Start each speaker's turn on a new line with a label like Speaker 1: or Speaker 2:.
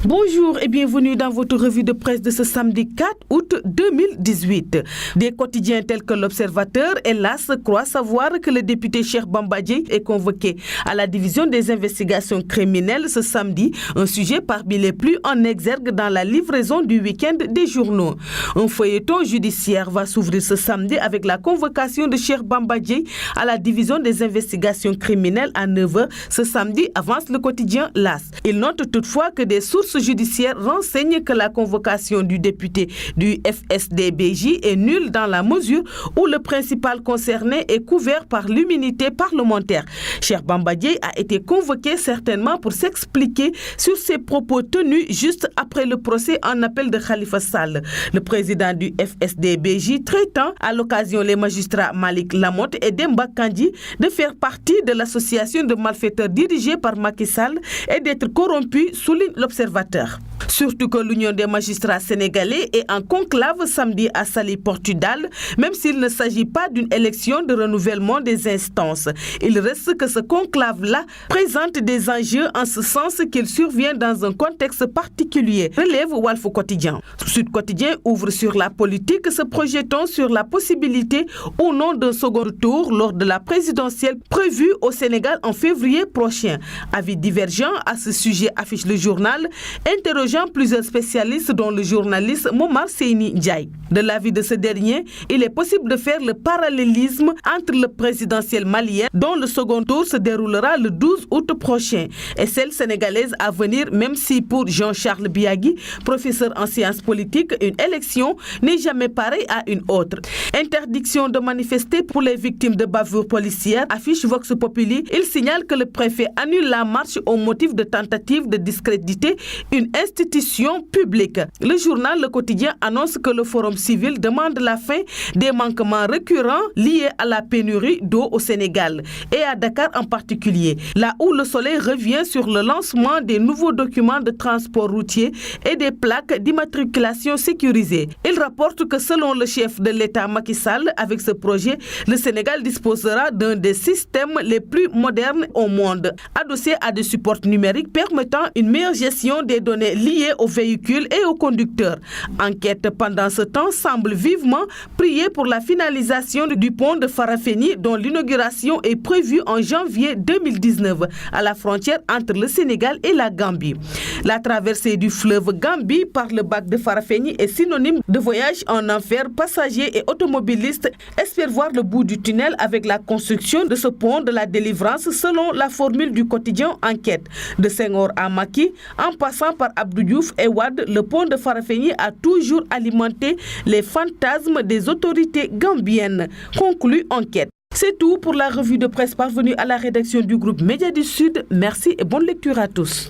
Speaker 1: Bonjour et bienvenue dans votre revue de presse de ce samedi 4 août 2018. Des quotidiens tels que l'Observateur et l'As croient savoir que le député Cheikh Bamba Dièye est convoqué à la division des investigations criminelles ce samedi, un sujet parmi les plus en exergue dans la livraison du week-end des journaux. Un feuilleton judiciaire va s'ouvrir ce samedi avec la convocation de Cheikh Bamba Dièye à la division des investigations criminelles à 9h ce samedi, avance le quotidien l'As. Il note toutefois que des sources judiciaire renseigne que la convocation du député du FSD/BJ est nulle dans la mesure où le principal concerné est couvert par l'immunité parlementaire. Cheikh Bamba Dièye a été convoqué certainement pour s'expliquer sur ses propos tenus juste après le procès en appel de Khalifa Sall. Le président du FSD/BJ traitant à l'occasion les magistrats Malick Lamotte et Demba Kandji de faire partie de l'association de malfaiteurs dirigée par Macky Sall et d'être corrompus, souligne l'Observateur. Surtout que l'Union des magistrats sénégalais est en conclave samedi à Saly Portudal, même s'il ne s'agit pas d'une élection de renouvellement des instances. Il reste que ce conclave-là présente des enjeux en ce sens qu'il survient dans un contexte particulier, relève Walf Quotidien. Sud Quotidien ouvre sur la politique, se projetant sur la possibilité ou non d'un second tour lors de la présidentielle prévue au Sénégal en février prochain. Avis divergent à ce sujet affiche le journal, interrogeant plusieurs spécialistes dont le journaliste Momar Seyni Ndiaye. De l'avis de ce dernier, il est possible de faire le parallélisme entre le présidentiel malien, dont le second tour se déroulera le 12 août prochain, et celle sénégalaise à venir, même si pour Jean-Charles Biagui, professeur en sciences politiques, une élection n'est jamais pareille à une autre. Interdiction de manifester pour les victimes de bavures policières, affiche Vox Populi. Il signale que le préfet annule la marche au motif de tentative de discréditer une institution publique. Le journal Le Quotidien annonce que le Forum civil demande la fin des manquements récurrents liés à la pénurie d'eau au Sénégal et à Dakar en particulier, là où Le Soleil revient sur le lancement des nouveaux documents de transport routier et des plaques d'immatriculation sécurisées. Il rapporte que selon le chef de l'État Macky Sall, avec ce projet, le Sénégal disposera d'un des systèmes les plus modernes au monde, adossé à des supports numériques permettant une meilleure gestion des données liées aux véhicules et aux conducteurs. Enquête pendant ce temps semble vivement prier pour la finalisation du pont de Farafenni dont l'inauguration est prévue en janvier 2019 à la frontière entre le Sénégal et la Gambie. La traversée du fleuve Gambie par le bac de Farafenni est synonyme de voyage en enfer. Passagers et automobilistes espèrent voir le bout du tunnel avec la construction de ce pont de la délivrance selon la formule du quotidien Enquête. De Senghor à Macky, en passant par Abdou Diouf et Wade, le pont de Farafenni a toujours alimenté les fantasmes des autorités gambiennes, conclut Enquête. C'est tout pour la revue de presse parvenue à la rédaction du groupe Média du Sud. Merci et bonne lecture à tous.